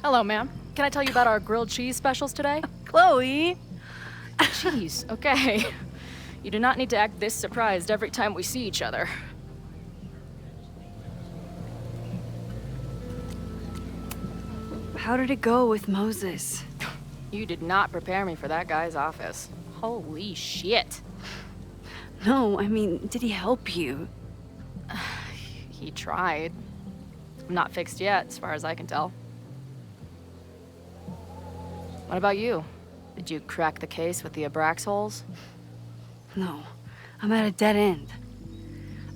Hello, ma'am. Can I tell you about our grilled cheese specials today? Chloe! Cheese, okay. You do not need to act this surprised every time we see each other. How did it go with Moses? You did not prepare me for that guy's office. Holy shit. No, I mean, did he help you? He tried. Not fixed yet, as far as I can tell. What about you? Did you crack the case with the Abrax holes? No, I'm at a dead end.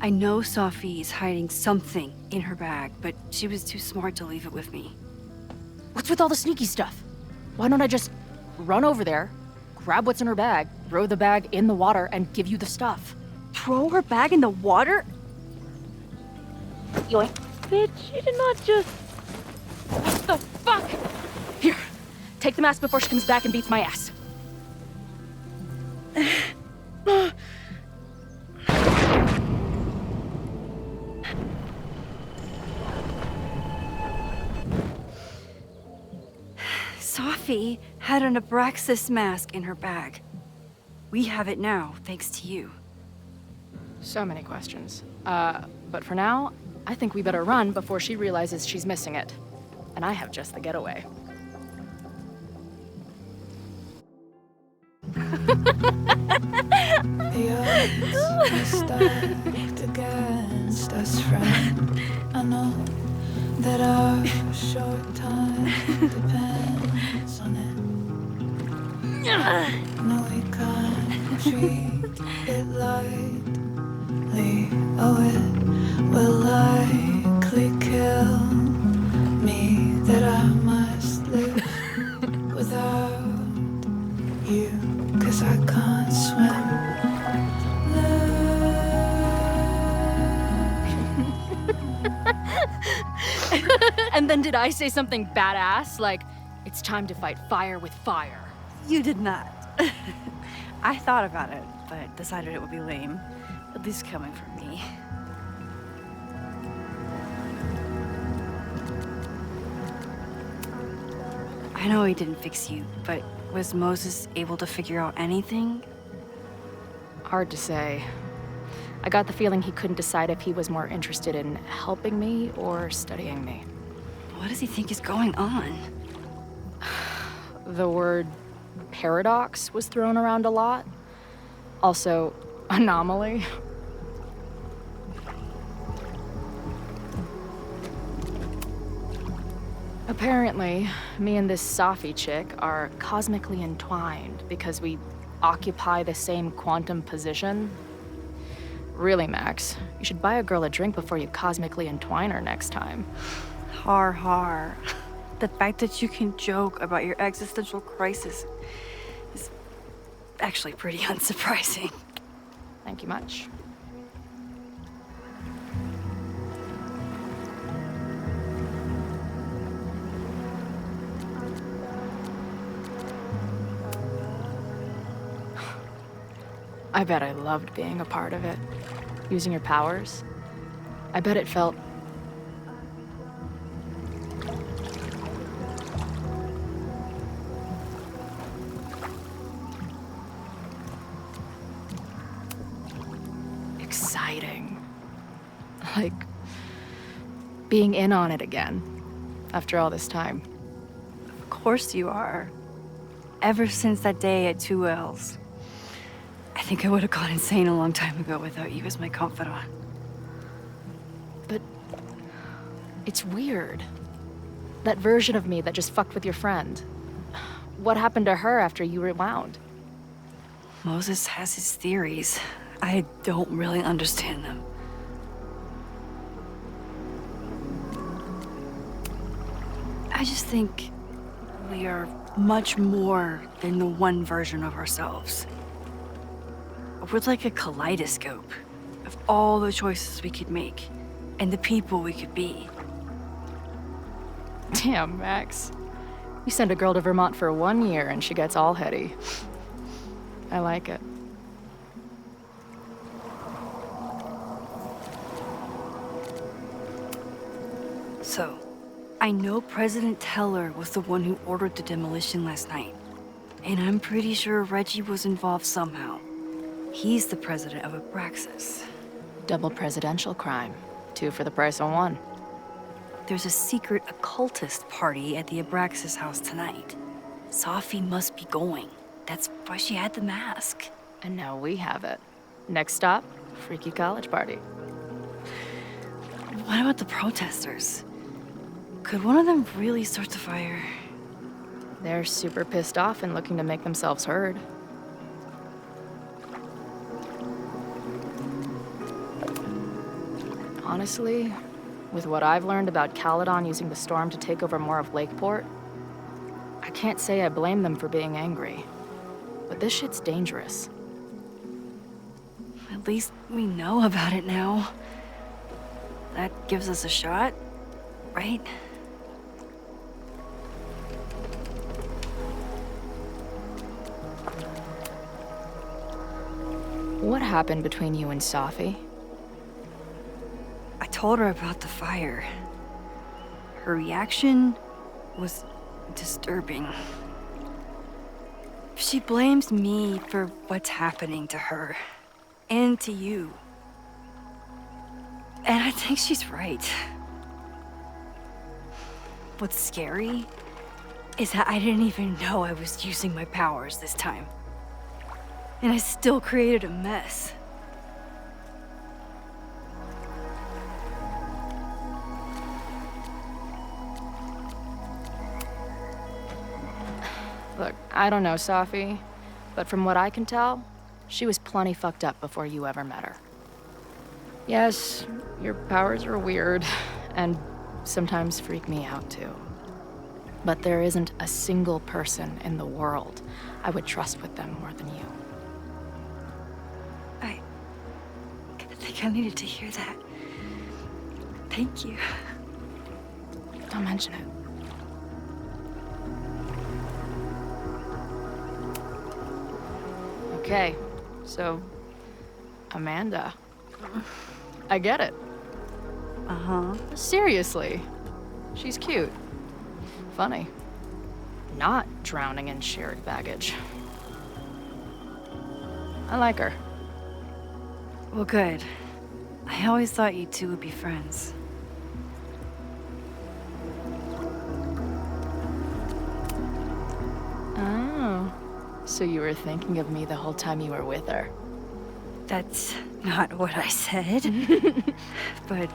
I know Sophie is hiding something in her bag, but she was too smart to leave it with me. What's with all the sneaky stuff? Why don't I just run over there, grab what's in her bag, throw the bag in the water, and give you the stuff? Throw her bag in the water? Yoink. Bitch, you did not just... What the fuck? Here, take the mask before she comes back and beats my ass. Sophie had an Abraxas mask in her bag. We have it now, thanks to you. So many questions. But for now, I think we better run before she realizes she's missing it. And I have just the getaway. The odds are stacked against us, friend. I know that our short time depends on it. No, we can't treat it lightly. Oh, it will likely kill me that I must live without you, 'cause I can't swim. And then did I say something badass? Like, it's time to fight fire with fire. You did not. I thought about it, but decided it would be lame. At least coming from me. I know he didn't fix you, but was Moses able to figure out anything? Hard to say. I got the feeling he couldn't decide if he was more interested in helping me or studying me. What does he think is going on? The word paradox was thrown around a lot. Also, anomaly. Apparently, me and this Sophie chick are cosmically entwined because we occupy the same quantum position. Really, Max, you should buy a girl a drink before you cosmically entwine her next time. Har har. The fact that you can joke about your existential crisis is actually pretty unsurprising. Thank you much. I bet I loved being a part of it. Using your powers. I bet it felt... exciting. Like, being in on it again, after all this time. Of course you are. Ever since that day at 2L's. I think I would have gone insane a long time ago without you as my confidant. But it's weird. That version of me that just fucked with your friend. What happened to her after you rewound? Moses has his theories. I don't really understand them. I just think we are much more than the one version of ourselves. We're like a kaleidoscope of all the choices we could make and the people we could be. Damn, Max. You send a girl to Vermont for 1 year and she gets all heady. I like it. So, I know President Teller was the one who ordered the demolition last night. And I'm pretty sure Reggie was involved somehow. He's the president of Abraxas. Double presidential crime. 2 for the price of 1. There's a secret occultist party at the Abraxas house tonight. Sophie must be going. That's why she had the mask. And now we have it. Next stop, freaky college party. What about the protesters? Could one of them really start the fire? They're super pissed off and looking to make themselves heard. Honestly, with what I've learned about Caledon using the storm to take over more of Lakeport, I can't say I blame them for being angry. But this shit's dangerous. At least we know about it now. That gives us a shot, right? What happened between you and Sophie? I told her about the fire. Her reaction was disturbing. She blames me for what's happening to her. And to you. And I think she's right. What's scary is that I didn't even know I was using my powers this time. And I still created a mess. Look, I don't know Sophie, but from what I can tell, she was plenty fucked up before you ever met her. Yes, your powers are weird, and sometimes freak me out too. But there isn't a single person in the world I would trust with them more than you. I think I needed to hear that. Thank you. Don't mention it. Okay, so, Amanda. I get it. Uh-huh. Seriously. She's cute. Funny. Not drowning in shared baggage. I like her. Well, good. I always thought you two would be friends. Oh. So you were thinking of me the whole time you were with her? That's not what I said. But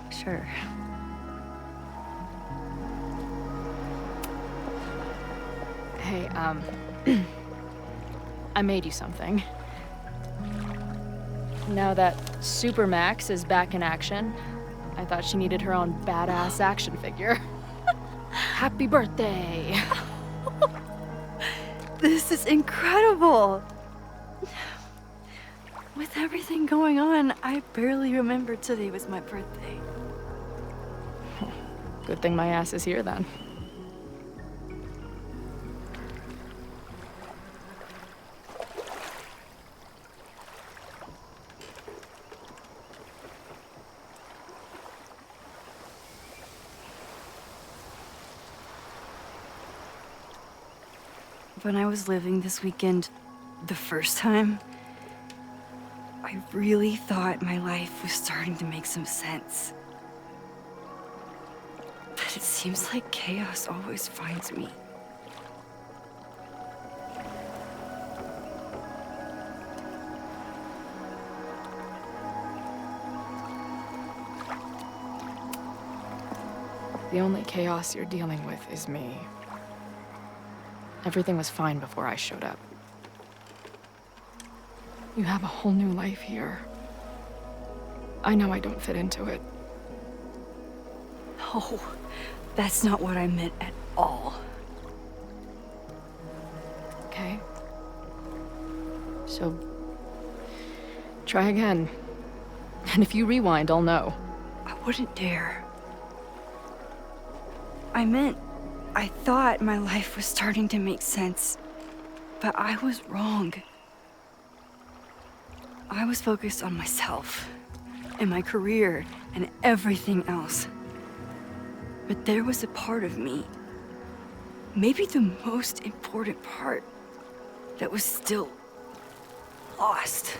sure. Hey, I made you something. Now that Super Max is back in action, I thought she needed her own badass action figure. Happy birthday! This is incredible! With everything going on, I barely remembered today was my birthday. Good thing my ass is here then. When I was living this weekend, the first time, I really thought my life was starting to make some sense. But it seems like chaos always finds me. The only chaos you're dealing with is me. Everything was fine before I showed up. You have a whole new life here. I know I don't fit into it. No, that's not what I meant at all. Okay? So, try again. And if you rewind, I'll know. I wouldn't dare. I thought my life was starting to make sense, but I was wrong. I was focused on myself, and my career, and everything else. But there was a part of me, maybe the most important part, that was still lost.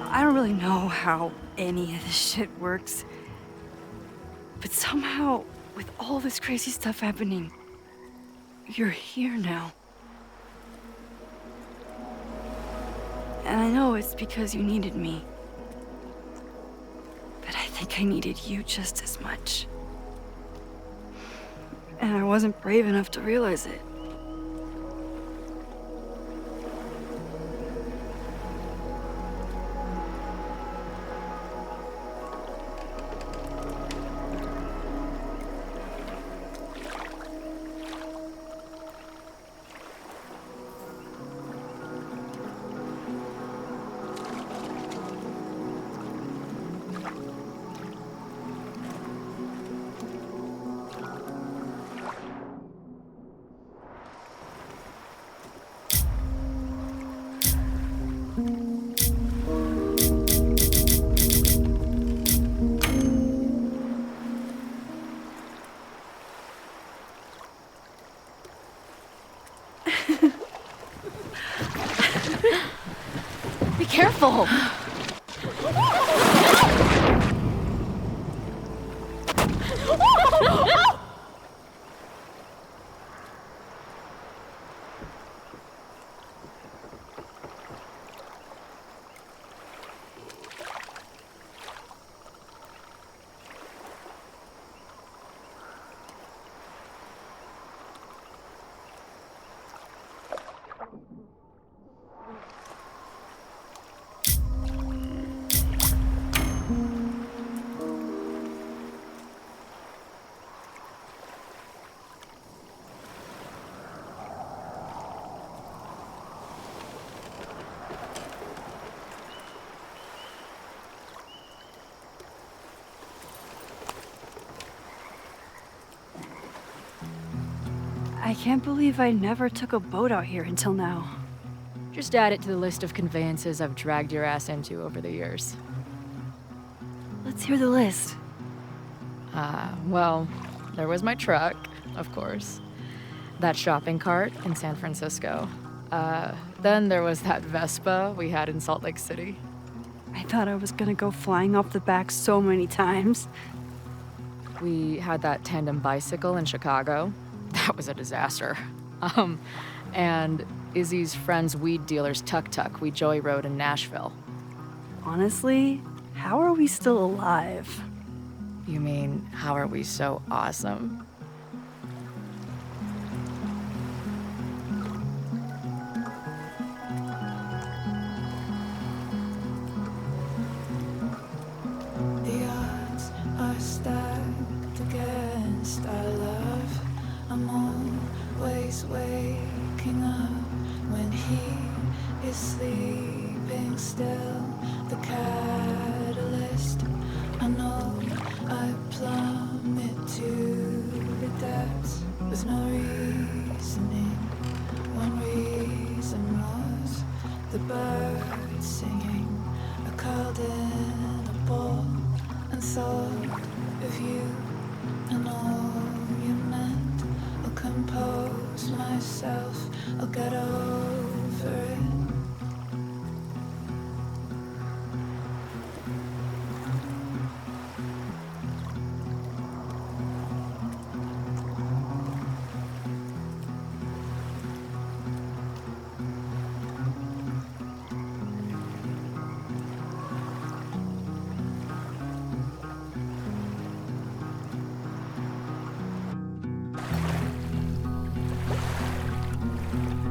I don't really know how any of this shit works, but somehow, with all this crazy stuff happening, you're here now. And I know it's because you needed me. But I think I needed you just as much. And I wasn't brave enough to realize it. Be careful! I can't believe I never took a boat out here until now. Just add it to the list of conveyances I've dragged your ass into over the years. Let's hear the list. Well, there was my truck, of course. That shopping cart in San Francisco. Then there was that Vespa we had in Salt Lake City. I thought I was gonna go flying off the back so many times. We had that tandem bicycle in Chicago. That was a disaster. And Izzy's friend's weed dealer's tuk-tuk we joy rode in Nashville. Honestly, how are we still alive? You mean, how are we so awesome? The odds are stacked against our love. I'm always waking up when he is sleeping still. The catalyst, I know I plummet to the depths with no reasoning. One reason was the birds singing. I curled in a ball and thought of you and all you meant. I'll compose myself, I'll get over it.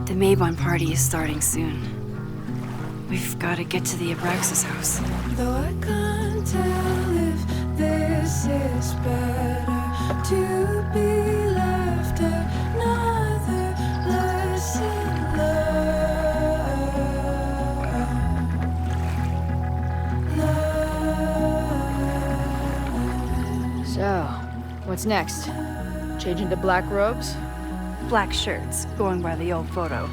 The Maybon party is starting soon. We've got to get to the Abraxas house. Though I can't tell if this is better to be left another lesson learned. So, what's next? Change into black robes? Black shirts, going by the old photo.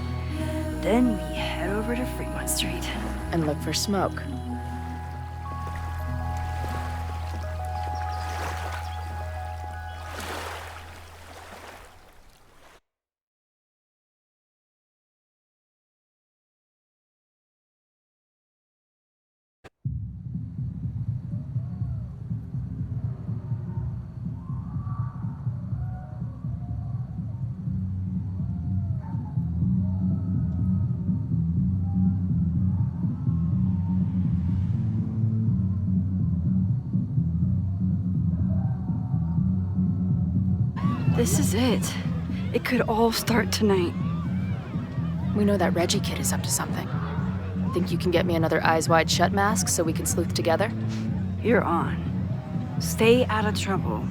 Then we head over to Fremont Street. And look for smoke. This is it. It could all start tonight. We know that Reggie kid is up to something. Think you can get me another Eyes Wide Shut mask so we can sleuth together? You're on. Stay out of trouble.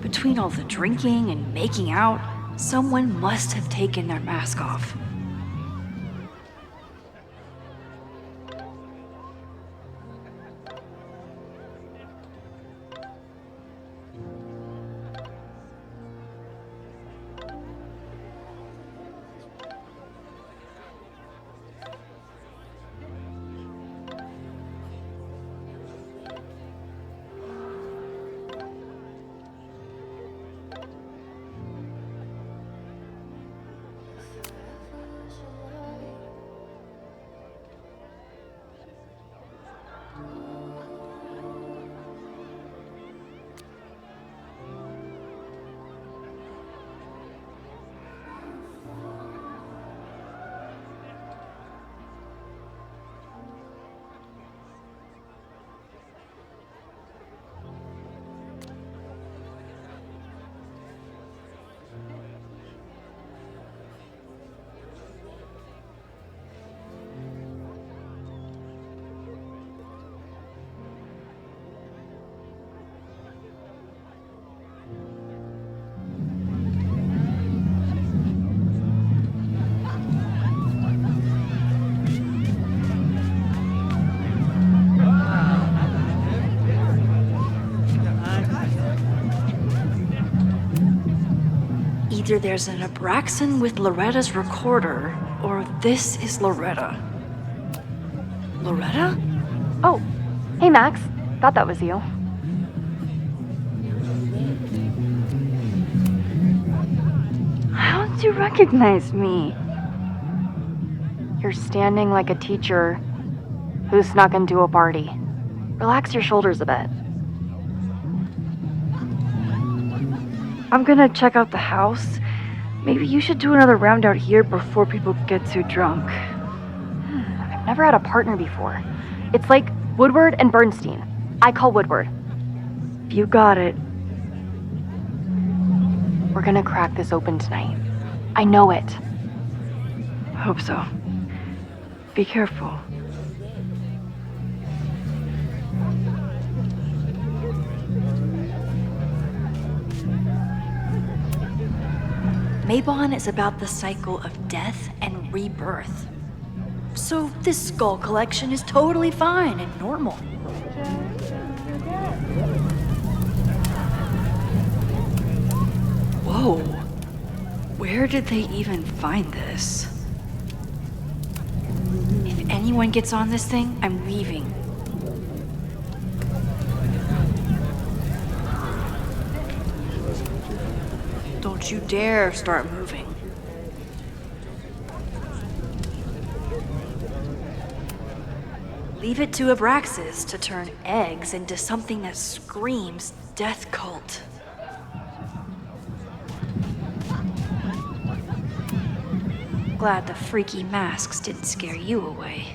Between all the drinking and making out, someone must have taken their mask off. Either there's an Abraxan with Loretta's recorder, or this is Loretta. Loretta? Oh, hey Max. Thought that was you. How did you recognize me? You're standing like a teacher who snuck into a party. Relax your shoulders a bit. I'm gonna check out the house. Maybe you should do another round out here before people get too drunk. I've never had a partner before. It's like Woodward and Bernstein. I call Woodward. You got it. We're gonna crack this open tonight. I know it. Hope so. Be careful. Mabon is about the cycle of death and rebirth. So this skull collection is totally fine and normal. Whoa. Where did they even find this? If anyone gets on this thing, I'm leaving. Don't you dare start moving. Leave it to Abraxas to turn eggs into something that screams death cult. Glad the freaky masks didn't scare you away.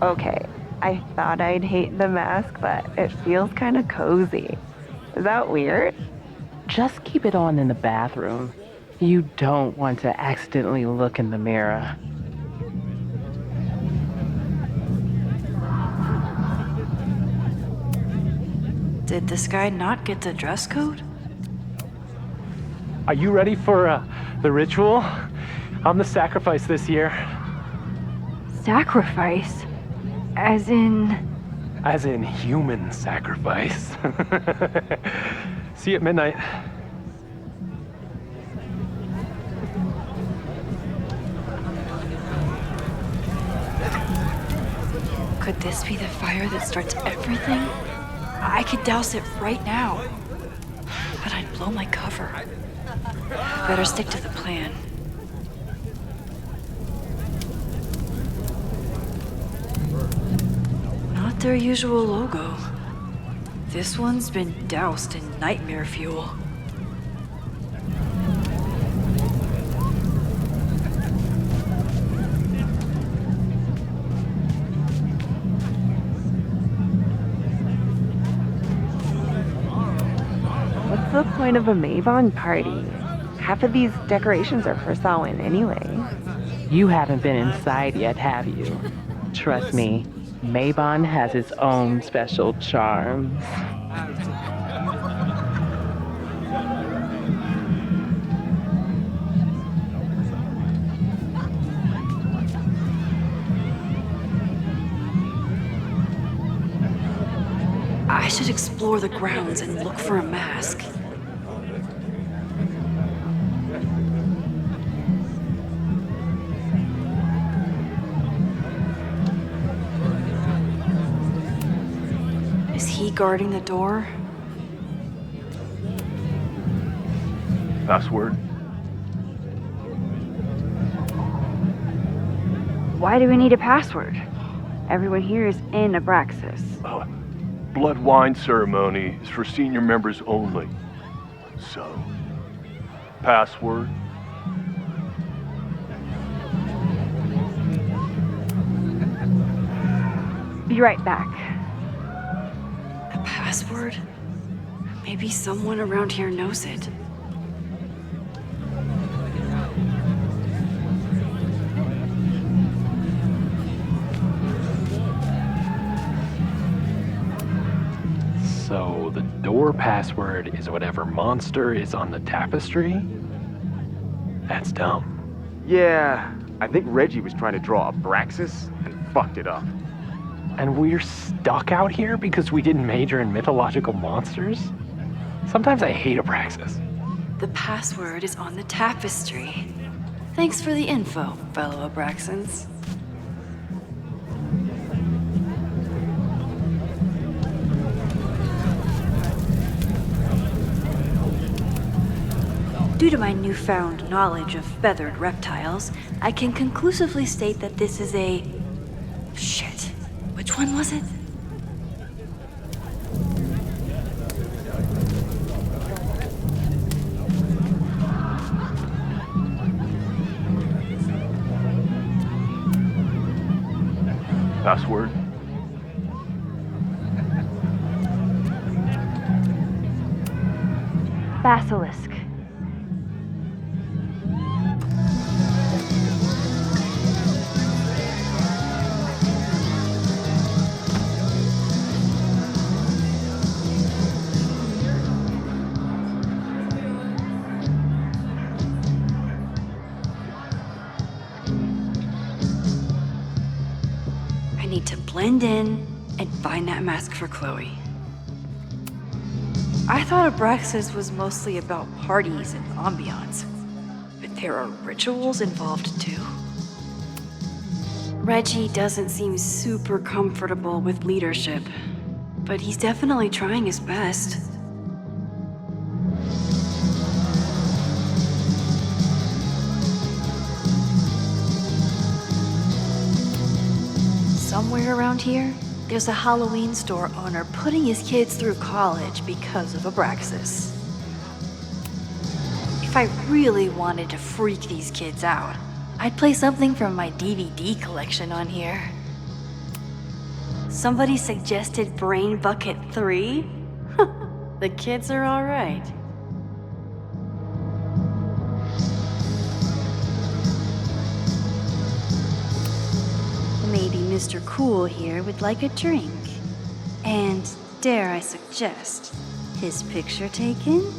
Okay, I thought I'd hate the mask, but it feels kind of cozy. Is that weird? Just keep it on in the bathroom. You don't want to accidentally look in the mirror. Did this guy not get the dress code? Are you ready for the ritual? I'm the sacrifice this year. Sacrifice? As in human sacrifice. See you at midnight. Could this be the fire that starts everything? I could douse it right now. blow my cover. Better stick to the plan. Not their usual logo. This one's been doused in nightmare fuel. What's the point of a Mavon party? Half of these decorations are for Samhain anyway. You haven't been inside yet, have you? Trust me, Mabon has its own special charms. I should explore the grounds and look for a mask. Is he guarding the door? Password? Why do we need a password? Everyone here is in Abraxas. Blood wine ceremony is for senior members only. So, password? Be right back. A password? Maybe someone around here knows it. So the door password is whatever monster is on the tapestry? That's dumb. Yeah, I think Reggie was trying to draw Abraxas and fucked it up. And we're stuck out here because we didn't major in mythological monsters? Sometimes I hate Abraxas. The password is on the tapestry. Thanks for the info, fellow Abraxans. Due to my newfound knowledge of feathered reptiles, I can conclusively state that this is a... Shit. Which one was it? Password? Basilisk. I need to blend in and find that mask for Chloe. I thought Abraxas was mostly about parties and ambiance, but there are rituals involved too. Reggie doesn't seem super comfortable with leadership, but he's definitely trying his best. Somewhere around here, there's a Halloween store owner putting his kids through college because of Abraxas. If I really wanted to freak these kids out, I'd play something from my DVD collection on here. Somebody suggested Brain Bucket 3? The kids are all right. Maybe Mr. Cool here would like a drink. And dare I suggest, his picture taken?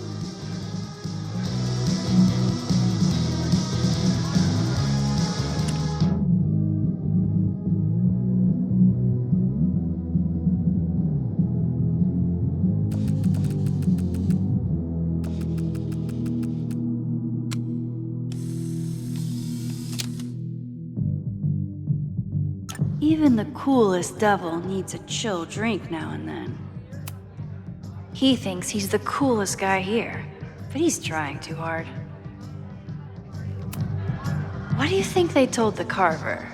Even the coolest devil needs a chill drink now and then. He thinks he's the coolest guy here, but he's trying too hard. What do you think they told the carver?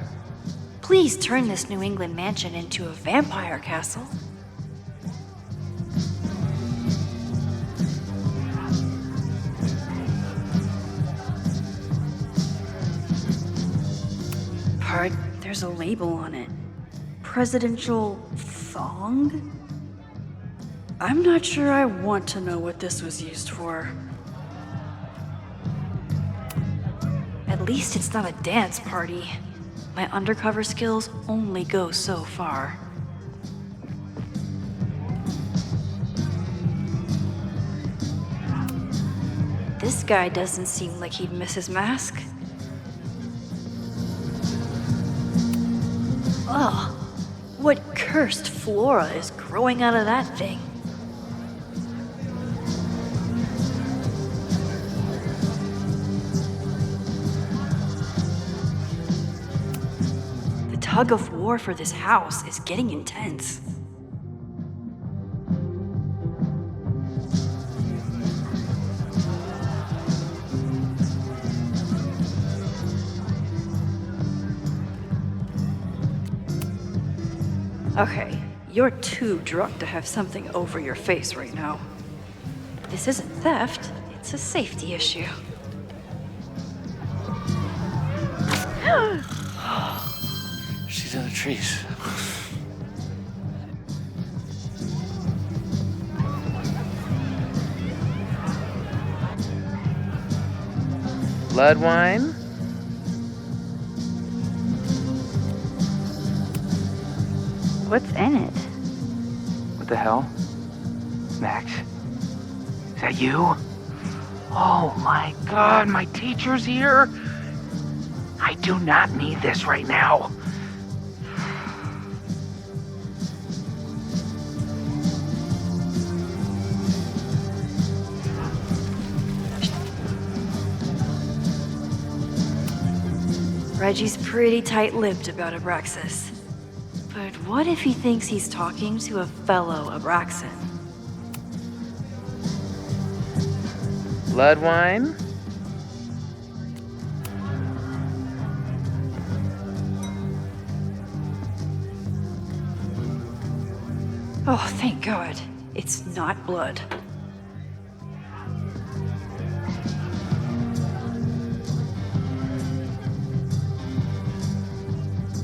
Please turn this New England mansion into a vampire castle. Part, there's a label on it. Presidential thong? I'm not sure I want to know what this was used for. At least it's not a dance party. My undercover skills only go so far. This guy doesn't seem like he'd miss his mask. Ugh, what cursed flora is growing out of that thing? The tug of war for this house is getting intense. Okay, you're too drunk to have something over your face right now. This isn't theft, it's a safety issue. She's in the trees. Blood wine? What's in it? What the hell? Max? Is that you? Oh my god, my teacher's here? I do not need this right now. Reggie's pretty tight-lipped about Abraxas. But what if he thinks he's talking to a fellow Abraxan? Blood wine? Oh, thank God. It's not blood.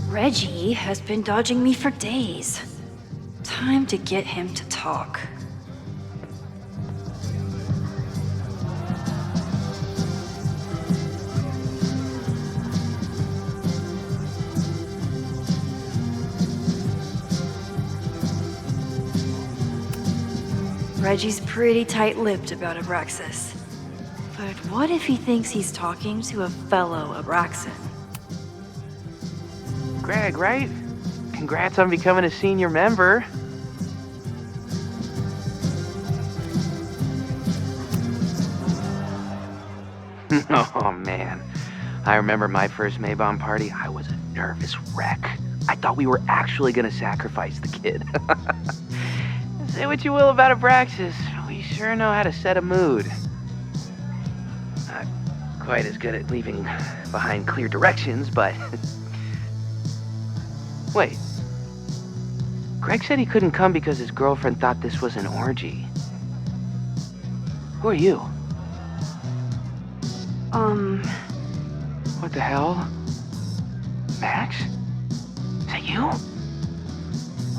Reggie has been dodging me for days. Time to get him to talk. Reggie's pretty tight-lipped about Abraxas. But what if he thinks he's talking to a fellow Abraxan? Greg, right? Congrats on becoming a senior member. Oh man, I remember my first Maybon party. I was a nervous wreck. I thought we were actually gonna sacrifice the kid. Say what you will about Abraxas, we sure know how to set a mood. Not quite as good at leaving behind clear directions, but... Wait. Greg said he couldn't come because his girlfriend thought this was an orgy. Who are you? What the hell? Max? Is that you?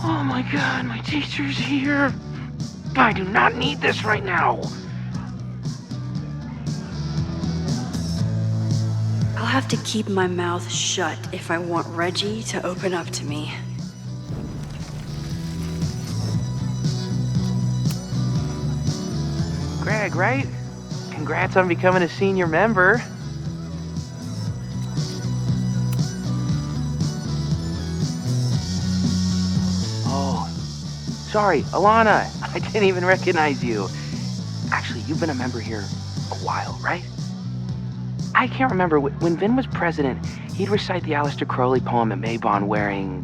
Oh my god, my teacher's here. I do not need this right now. I'll have to keep my mouth shut if I want Reggie to open up to me. Greg, right? Congrats on becoming a senior member. Oh, sorry, Alana. I didn't even recognize you. Actually, you've been a member here a while, right? I can't remember. When Vin was president, he'd recite the Aleister Crowley poem at Maybon wearing...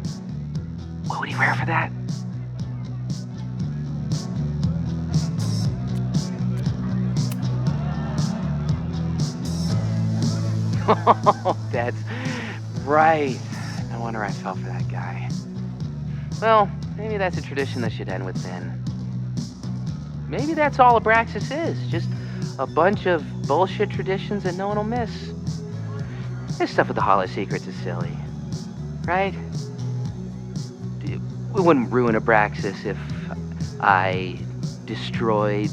What would he wear for that? Oh, that's right. No wonder I fell for that guy. Well, maybe that's a tradition that should end with Vin. Maybe that's all Abraxas is. Just a bunch of bullshit traditions that no one will miss. This stuff with the Hall of Secrets is silly. Right? We wouldn't ruin Abraxas if I destroyed...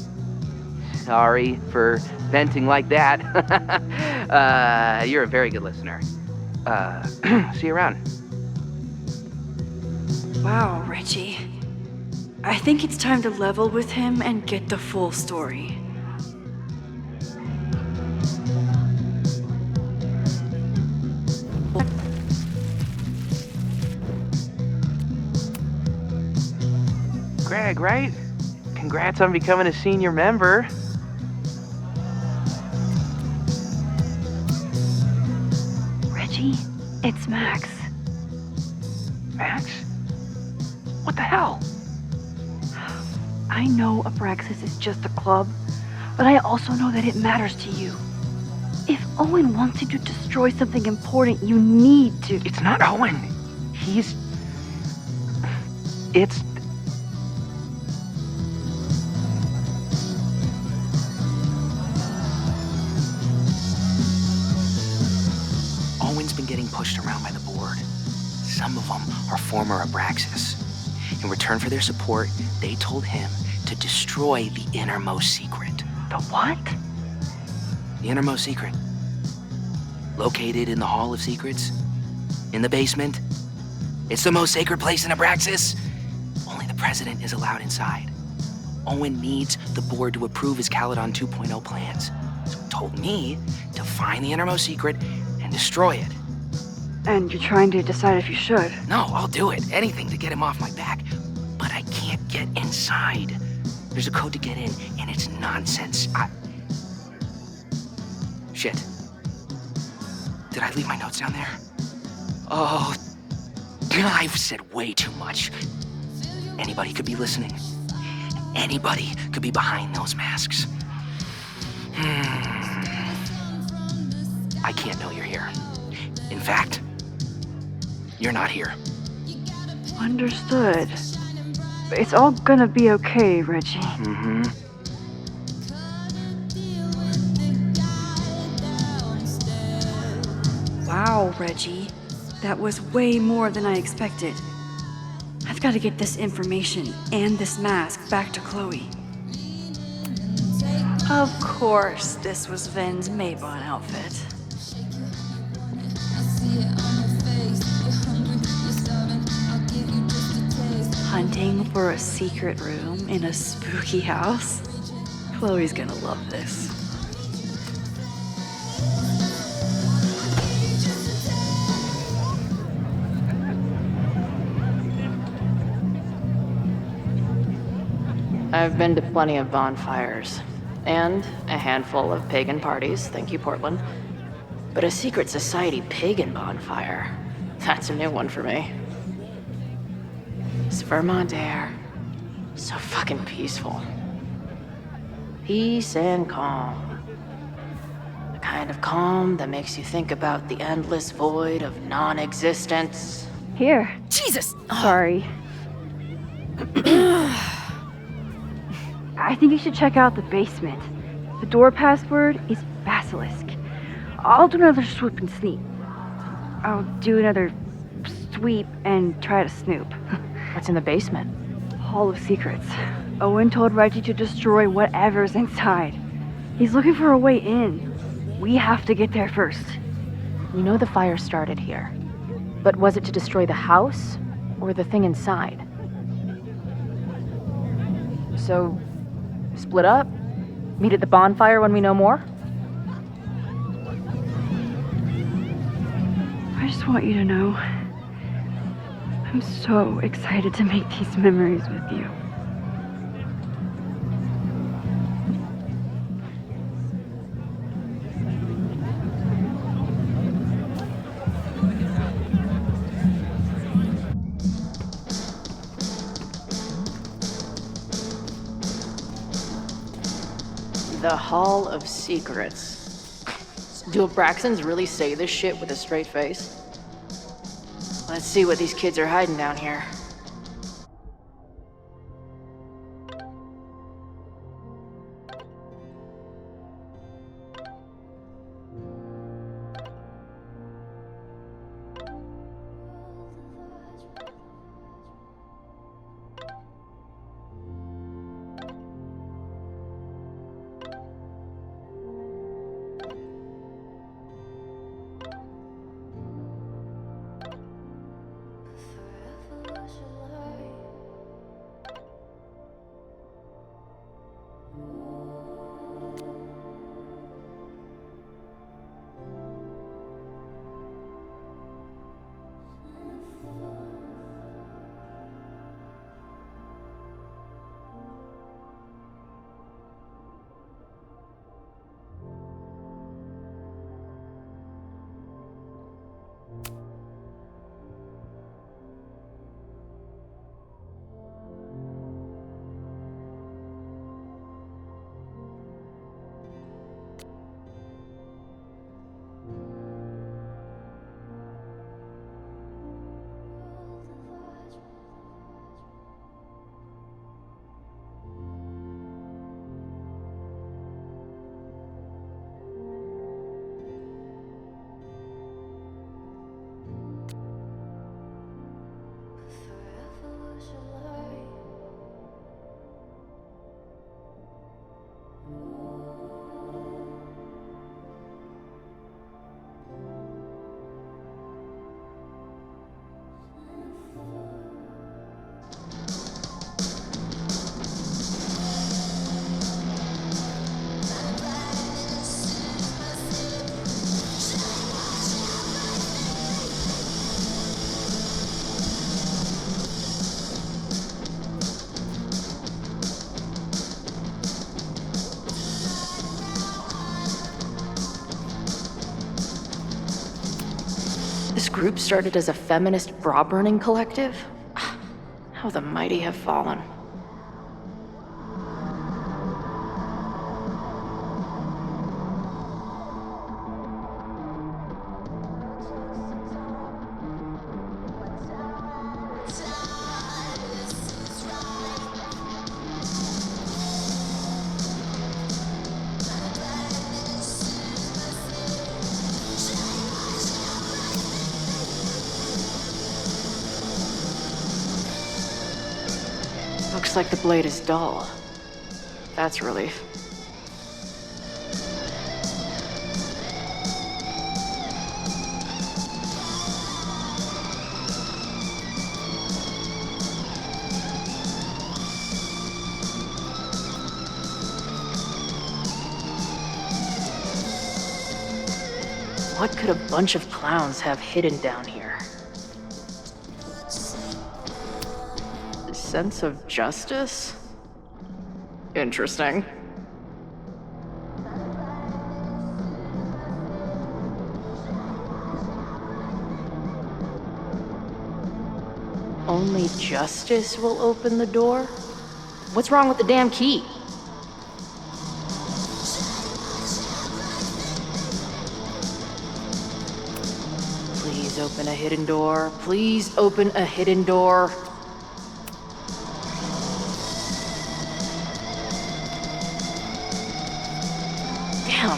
Sorry for venting like that. You're a very good listener. See you around. Wow, Reggie. I think it's time to level with him and get the full story. Greg, right? Congrats on becoming a senior member. Reggie, it's Max. Max? What the hell? I know Abraxas is just a club, but I also know that it matters to you. If Owen wants you to destroy something important, you need to. It's not Owen. It's... Owen's been getting pushed around by the board. Some of them are former Abraxas. In return for their support, they told him to destroy the innermost secret. The what? The innermost secret. Located in the Hall of Secrets. In the basement. It's the most sacred place in Abraxas. Only the president is allowed inside. Owen needs the board to approve his Caledon 2.0 plans. So he told me to find the innermost secret and destroy it. And you're trying to decide if you should. No, I'll do it. Anything to get him off my back. But I can't get inside. There's a code to get in, and it's nonsense. Shit. Did I leave my notes down there? Oh, I've said way too much. Anybody could be listening. Anybody could be behind those masks. I can't know you're here. In fact, you're not here. Understood. It's all gonna be okay, Reggie. Mm-hmm. Wow, Reggie. That was way more than I expected. I've got to get this information and this mask back to Chloe. Of course, this was Vin's Maybon outfit. Hunting for a secret room in a spooky house? Chloe's gonna love this. I've been to plenty of bonfires, and a handful of pagan parties, thank you, Portland. But a secret society pagan bonfire, that's a new one for me. This Vermont air, so fucking peaceful. Peace and calm. The kind of calm that makes you think about the endless void of non-existence. Here. Jesus! Sorry. I think you should check out the basement. The door password is Basilisk. I'll do another swoop and sneak. I'll do another sweep and try to snoop. What's in the basement? Hall of Secrets. Owen told Reggie to destroy whatever's inside. He's looking for a way in. We have to get there first. We know the fire started here. But was it to destroy the house or the thing inside? So, split up? Meet at the bonfire when we know more? I just want you to know, I'm so excited to make these memories with you. The Hall of Secrets. Do Abraxans really say this shit with a straight face? Let's see what these kids are hiding down here. This group started as a feminist bra-burning collective? How the mighty have fallen. Looks like the blade is dull. That's a relief. What could a bunch of clowns have hidden down here? Sense of justice? Interesting. Only justice will open the door? What's wrong with the damn key? Please open a hidden door. Please open a hidden door. Damn.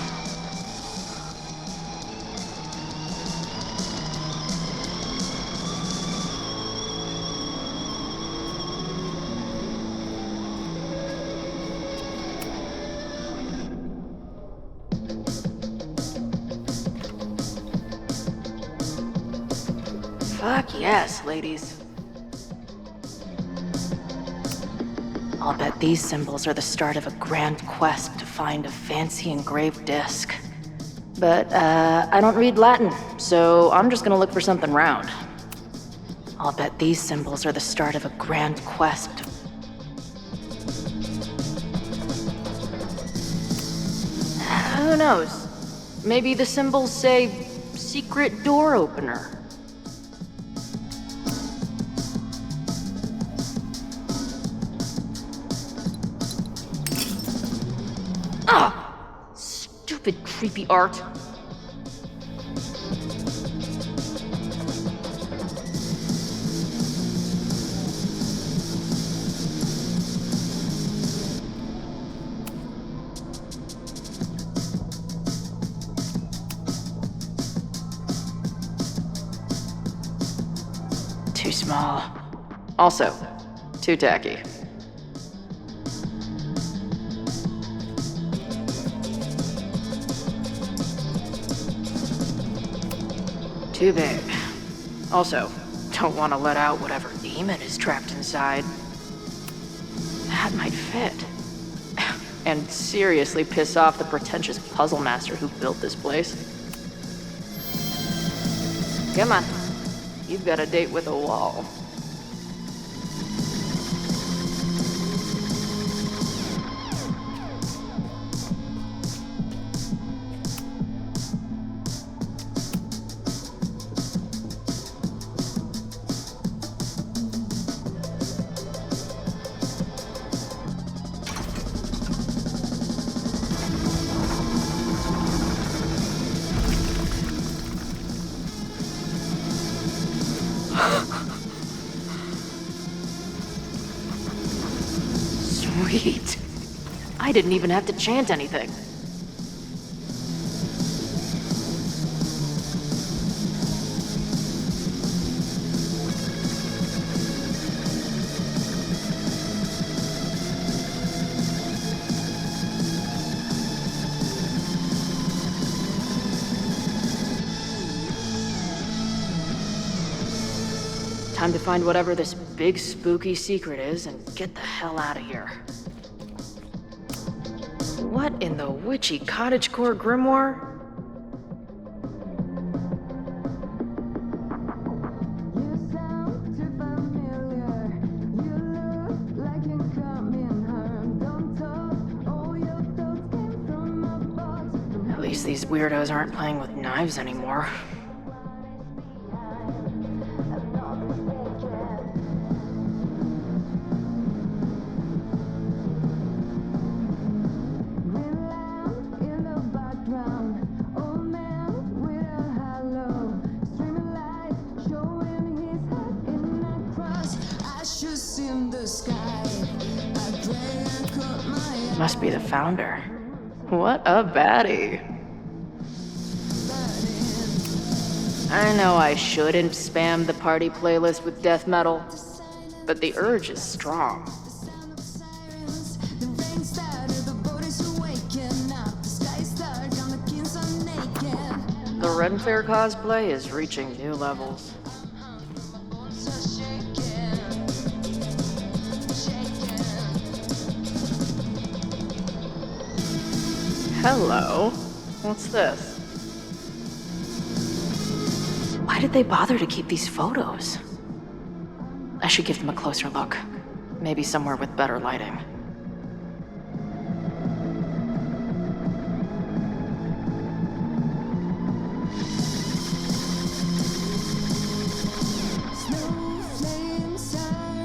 Fuck yes, ladies. I'll bet these symbols are the start of a grand quest to find a fancy engraved disc. But, I don't read Latin, so I'm just gonna look for something round. I'll bet these symbols are the start of a grand quest to... Who knows? Maybe the symbols say, secret door opener. Ah! Stupid creepy art. too small. Also, too tacky. Too big. Also, don't want to let out whatever demon is trapped inside. That might fit. And seriously piss off the pretentious puzzle master who built this place. Come on. You've got a date with a wall. Sweet. I didn't even have to chant anything. Time to find whatever this big spooky secret is and get the hell out of here. What in the witchy cottagecore grimoire? At least these weirdos aren't playing with knives anymore. Must be the founder. What a baddie. I know I shouldn't spam the party playlist with death metal, but the urge is strong. The Ren Fair cosplay is reaching new levels. Hello. What's this? Why did they bother to keep these photos? I should give them a closer look. Maybe somewhere with better lighting.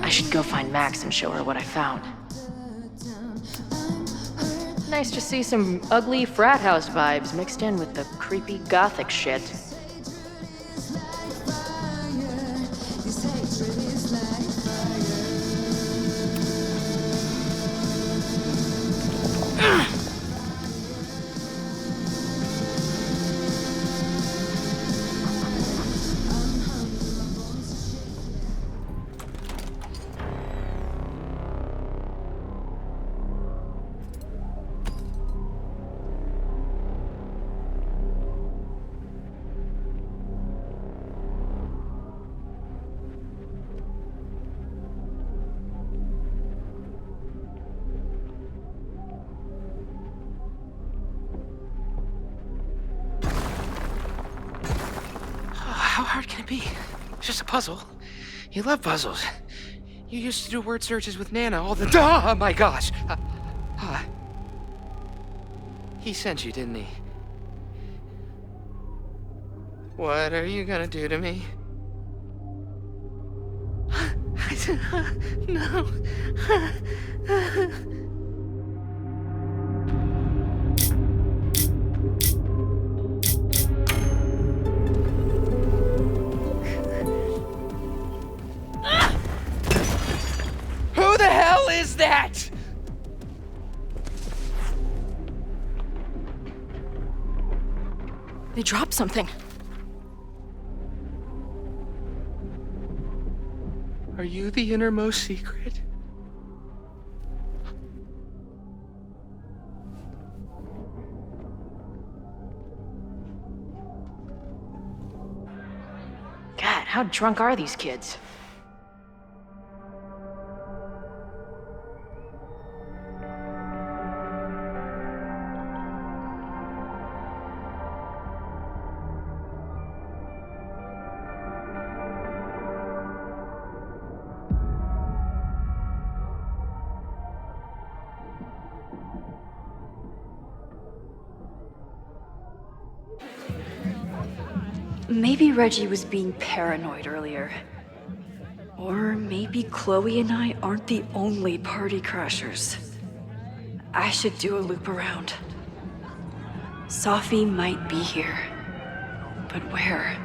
I should go find Max and show her what I found. Nice to see some ugly frat house vibes mixed in with the creepy gothic shit. How hard can it be? It's just a puzzle. You love puzzles. You used to do word searches with Nana all the time. Oh my gosh. He sent you, didn't he? What are you gonna do to me? No. Who the hell is that? They dropped something. Are you the innermost secret? God, how drunk are these kids? Maybe Reggie was being paranoid earlier. Or maybe Chloe and I aren't the only party crashers. I should do a loop around. Sophie might be here. But where?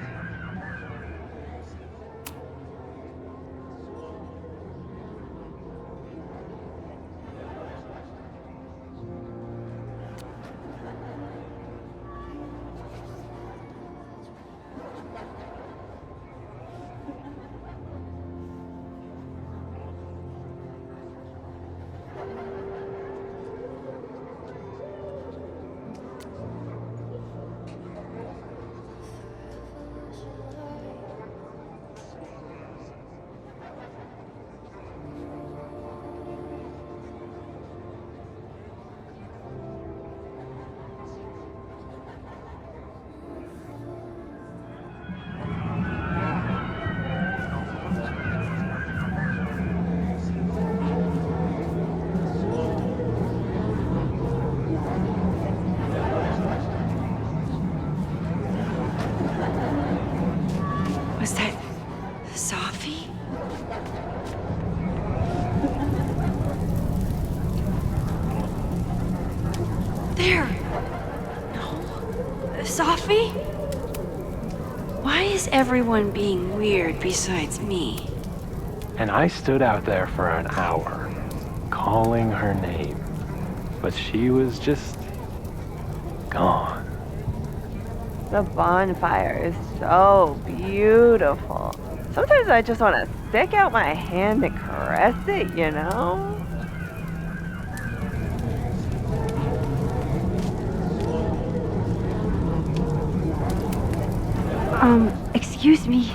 Was that Sophie? There! No. Sophie? Why is everyone being weird besides me? And I stood out there for an hour, calling her name. But she was just gone. The bonfire is so beautiful. Sometimes I just want to stick out my hand and caress it, you know? Excuse me.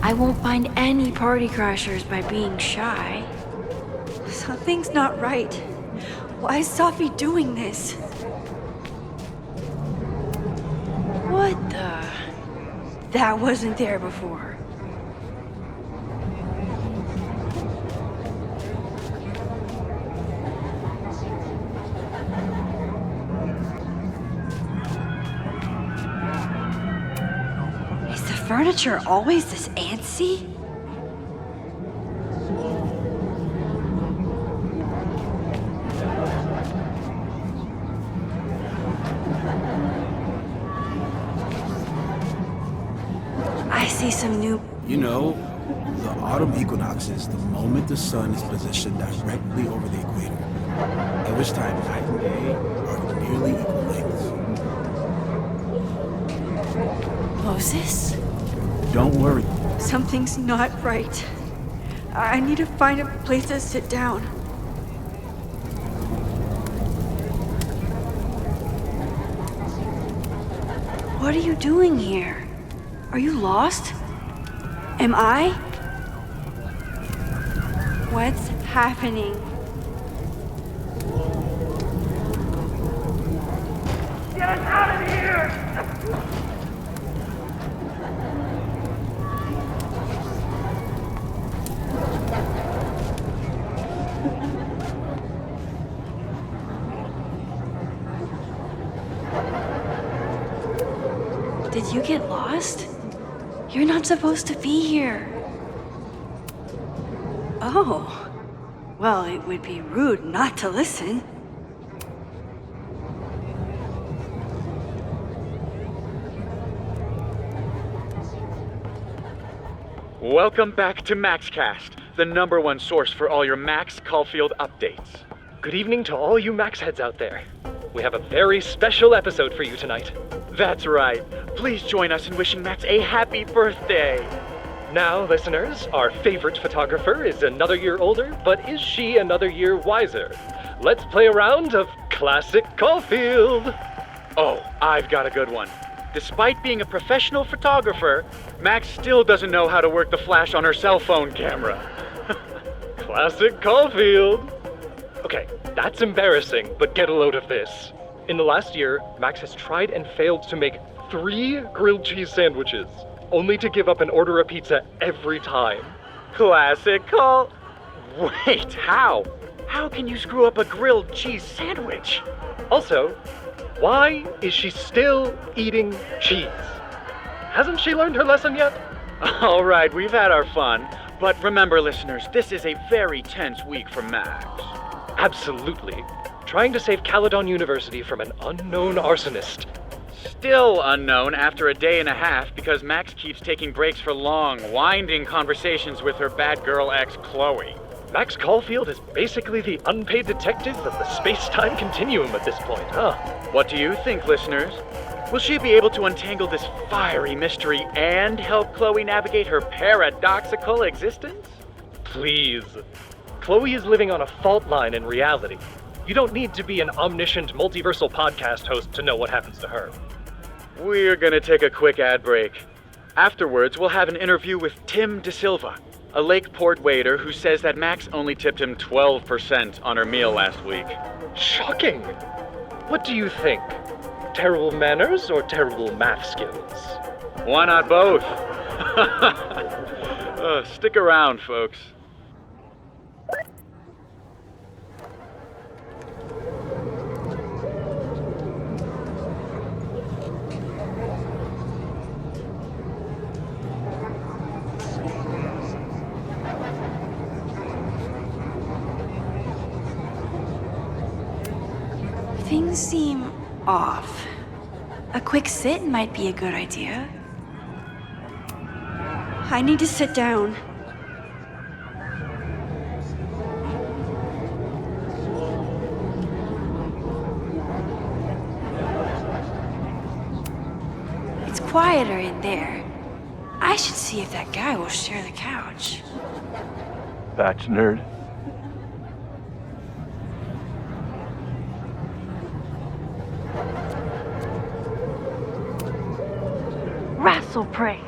I won't find any party crashers by being shy. Something's not right. Why is Sophie doing this? What the? That wasn't there before. Is the furniture always this antsy? I see some new... You know, the autumn equinox is the moment the sun is positioned directly over the equator, at which time night and day are nearly equal lengths. Moses? Don't worry. Something's not right. I need to find a place to sit down. What are you doing here? Are you lost? Am I? What's happening? Get us out of here! Did you get lost? You're not supposed to be here. Oh. Well, it would be rude not to listen. Welcome back to MaxCast, the #1 source for all your Max Caulfield updates. Good evening to all you Max heads out there. We have a very special episode for you tonight. That's right. Please join us in wishing Max a happy birthday. Now, listeners, our favorite photographer is another year older, but is she another year wiser? Let's play a round of Classic Caulfield. Oh, I've got a good one. Despite being a professional photographer, Max still doesn't know how to work the flash on her cell phone camera. Classic Caulfield. Okay, that's embarrassing, but get a load of this. In the last year, Max has tried and failed to make 3 grilled cheese sandwiches, only to give up and order a pizza every time. Classic Caul... Wait, how? How can you screw up a grilled cheese sandwich? Also, why is she still eating cheese? Hasn't she learned her lesson yet? All right, we've had our fun. But remember, listeners, this is a very tense week for Max. Absolutely. Trying to save Caledon University from an unknown arsonist. Still unknown after a day and a half because Max keeps taking breaks for long, winding conversations with her bad girl ex, Chloe. Max Caulfield is basically the unpaid detective of the space-time continuum at this point, huh? What do you think, listeners? Will she be able to untangle this fiery mystery and help Chloe navigate her paradoxical existence? Please. Chloe is living on a fault line in reality. You don't need to be an omniscient multiversal podcast host to know what happens to her. We're gonna take a quick ad break. Afterwards, we'll have an interview with Tim DeSilva, a Lakeport waiter who says that Max only tipped him 12% on her meal last week. Shocking! What do you think? Terrible manners or terrible math skills? Why not both? Stick around, folks. Things seem off. A quick sit might be a good idea. I need to sit down. It's quieter in there. I should see if that guy will share the couch. Batch nerd. Wrestle praise.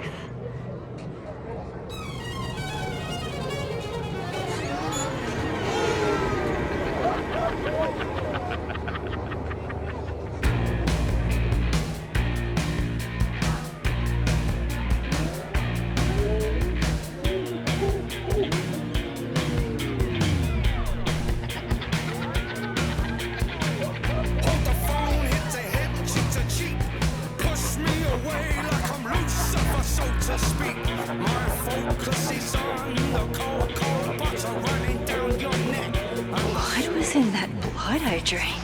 What was in that blood I drank?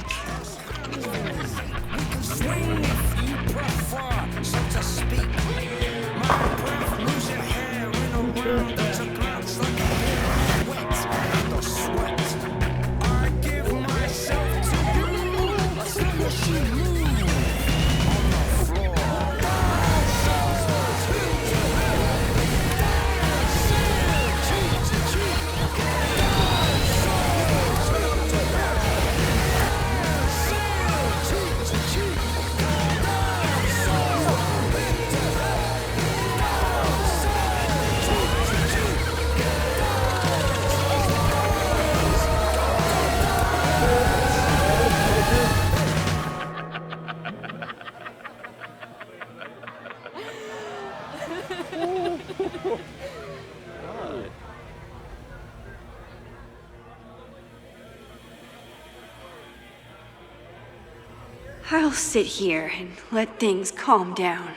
I'll sit here and let things calm down.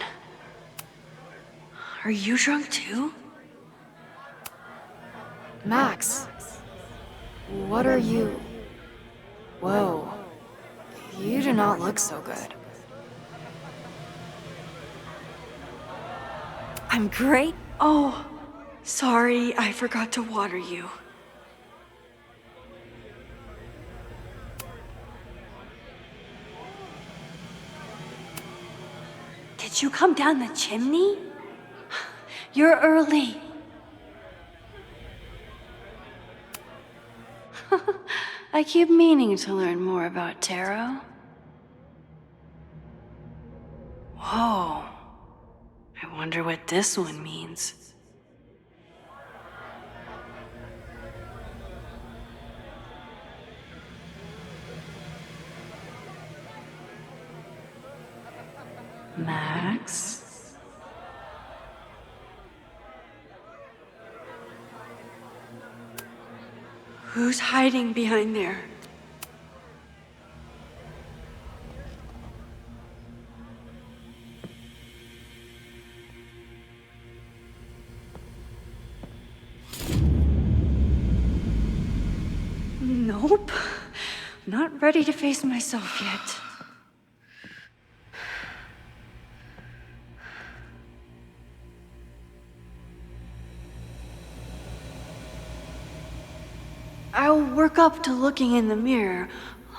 Are you drunk too? Max, what are you? Whoa, you do not look so good. I'm great. Oh, sorry, I forgot to water you. Did you come down the chimney? You're early. I keep meaning to learn more about tarot. Whoa. I wonder what this one means. Max? Who's hiding behind there? Nope. Not ready to face myself yet. I'll work up to looking in the mirror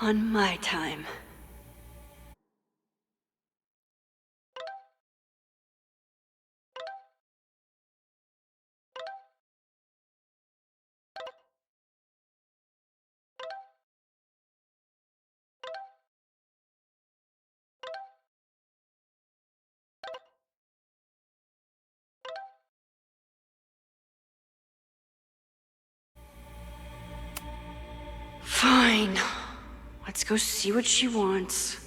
on my time. Fine. Let's go see what she wants.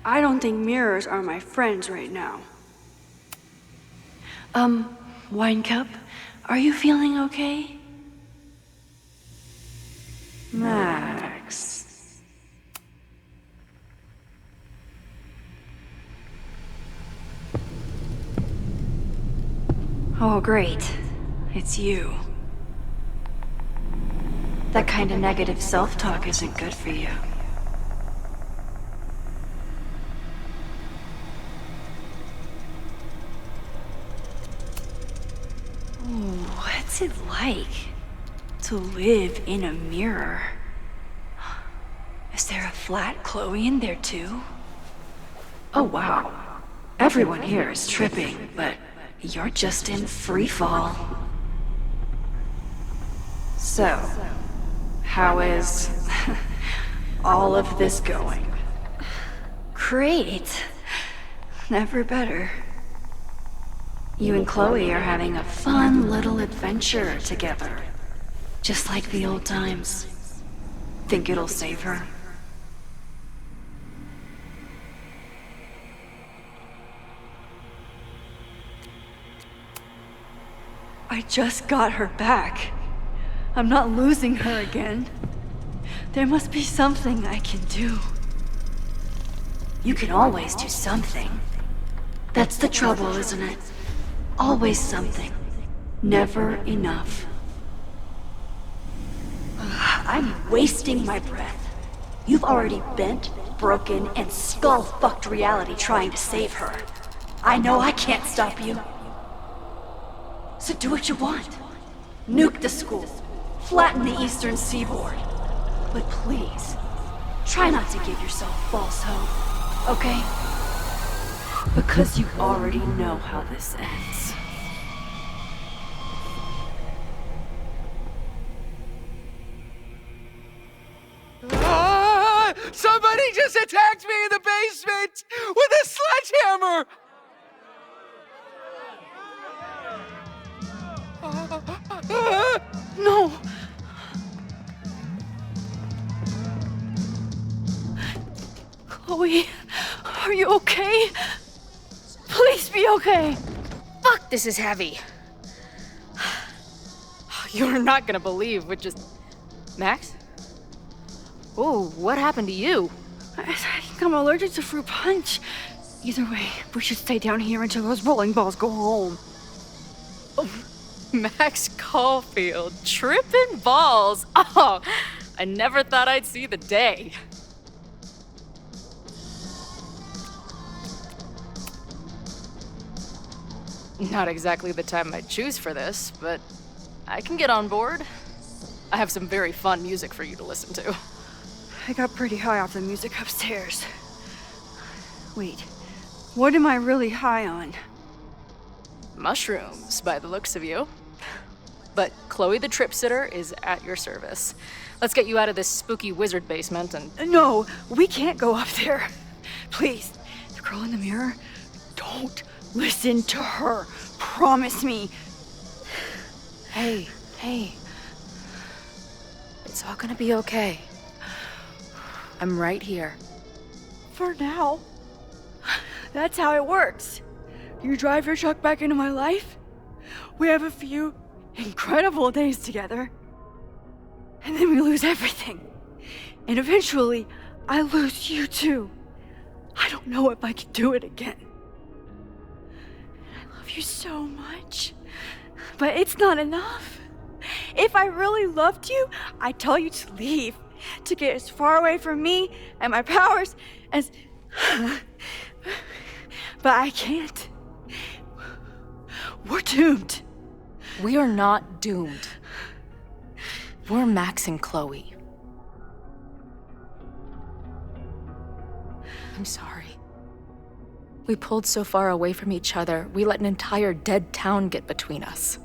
I don't think mirrors are my friends right now. Wine Cup, are you feeling okay? Max. Oh, great. It's you. That kind of negative self-talk isn't good for you. What's it like to live in a mirror? Is there a flat Chloe in there too? Oh wow. Everyone here is tripping, but you're just in free fall. So, how is all of this going? Great. Never better. You and Chloe are having a fun little adventure together. Just like the old times. Think it'll save her? I just got her back. I'm not losing her again. There must be something I can do. You can always do something. That's the trouble, isn't it? Always something. Never enough. I'm wasting my breath. You've already bent, broken, and skull-fucked reality trying to save her. I know I can't stop you. So do what you want. Nuke the school. Flatten the eastern seaboard. But please, try not to give yourself false hope, okay? Because you already know how this ends. Ah! Somebody just attacked me in the basement with a sledgehammer! No! Chloe, are you okay? Please be okay! Fuck, this is heavy. You're not gonna believe what just... Max? Oh, what happened to you? I think I'm allergic to fruit punch. Either way, we should stay down here until those bowling balls go home. Oh, Max Caulfield, tripping balls. Oh, I never thought I'd see the day. Not exactly the time I'd choose for this, but I can get on board. I have some very fun music for you to listen to. I got pretty high off the music upstairs. Wait, what am I really high on? Mushrooms, by the looks of you. But Chloe the Trip Sitter is at your service. Let's get you out of this spooky wizard basement and... No, we can't go up there. Please, the girl in the mirror, don't listen to her. Promise me. Hey. It's all gonna be okay. I'm right here. For now. That's how it works. You drive your truck back into my life. We have a few incredible days together. And then we lose everything. And eventually, I lose you too. I don't know if I can do it again. I love you so much. But it's not enough. If I really loved you, I'd tell you to leave. To get as far away from me and my powers as... But I can't. We're doomed. We are not doomed. We're Max and Chloe. I'm sorry. We pulled so far away from each other, we let an entire dead town get between us.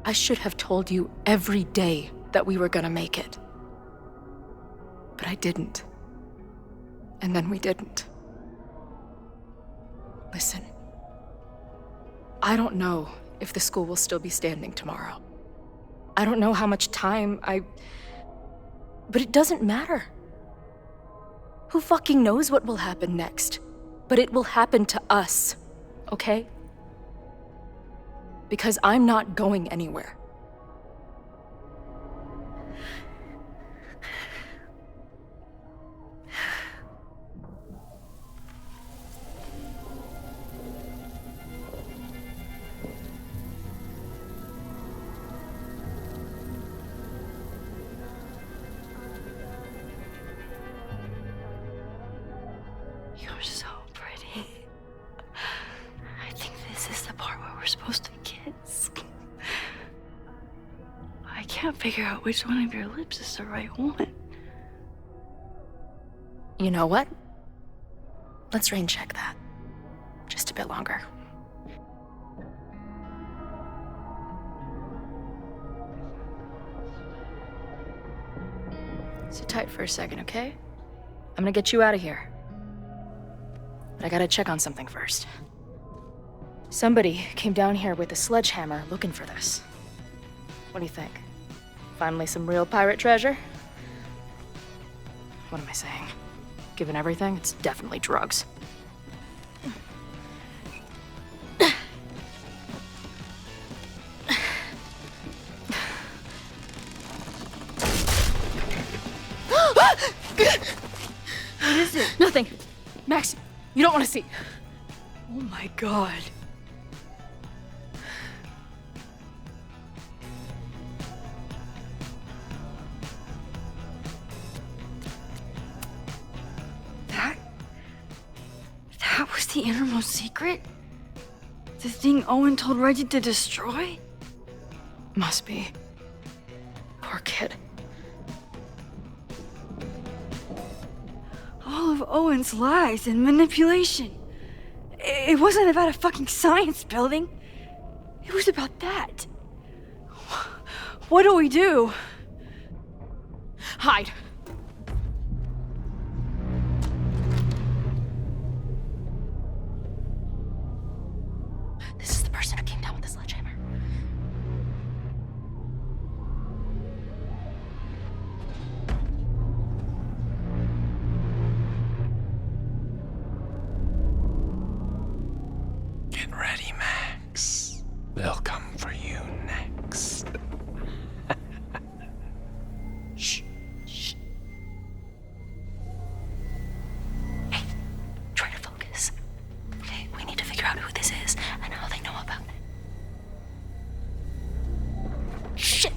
I should have told you every day that we were gonna make it. But I didn't. And then we didn't. Listen. I don't know if the school will still be standing tomorrow. I don't know how much time But it doesn't matter. Who fucking knows what will happen next? But it will happen to us, okay? Because I'm not going anywhere. You're so pretty. I think this is the part where we're supposed to kiss. I can't figure out which one of your lips is the right one. You know what? Let's rain check that. Just a bit longer. Sit tight for a second, okay? I'm gonna get you out of here. But I gotta check on something first. Somebody came down here with a sledgehammer looking for this. What do you think? Finally some real pirate treasure? What am I saying? Given everything, it's definitely drugs. What is it? Nothing. Max, you don't want to see. Oh my god. That was the innermost secret? The thing Owen told Reggie to destroy? Must be. Poor kid. All of Owen's lies and manipulation. It wasn't about a fucking science building. It was about that. What do we do? Hide. This is the person who came down with the sledgehammer. Get ready, Max. They'll come for you next. Shh. Shh. Hey, try to focus. Okay, we need to figure out who this is and how they know about it. Shit!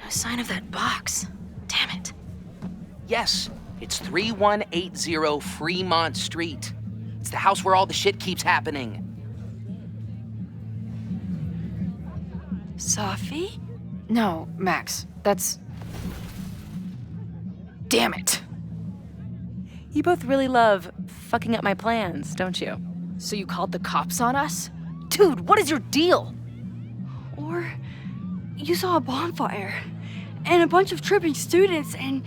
No sign of that box. Damn it. Yes, it's 3180 Fremont Street. It's the house where all the shit keeps happening. Safi? No, Max, that's... Damn it! You both really love fucking up my plans, don't you? So you called the cops on us? Dude, what is your deal? Or you saw a bonfire and a bunch of tripping students and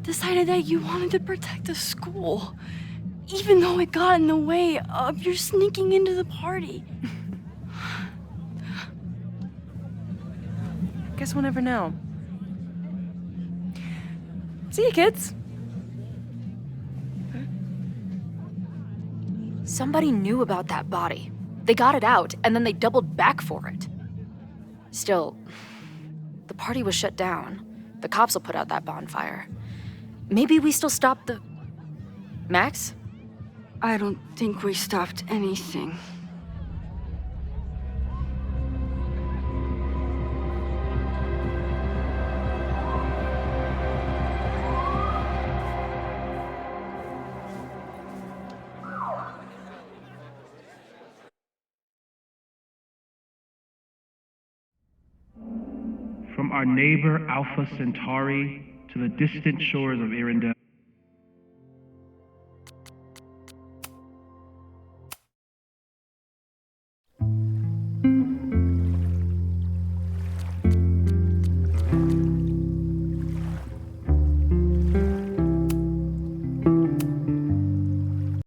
decided that you wanted to protect the school, even though it got in the way of your sneaking into the party. Guess we'll never know. See you, kids. Somebody knew about that body. They got it out, and then they doubled back for it. Still, the party was shut down. The cops will put out that bonfire. Maybe we still stopped the... Max? I don't think we stopped anything. From our neighbor Alpha Centauri to the distant shores of Arendelle,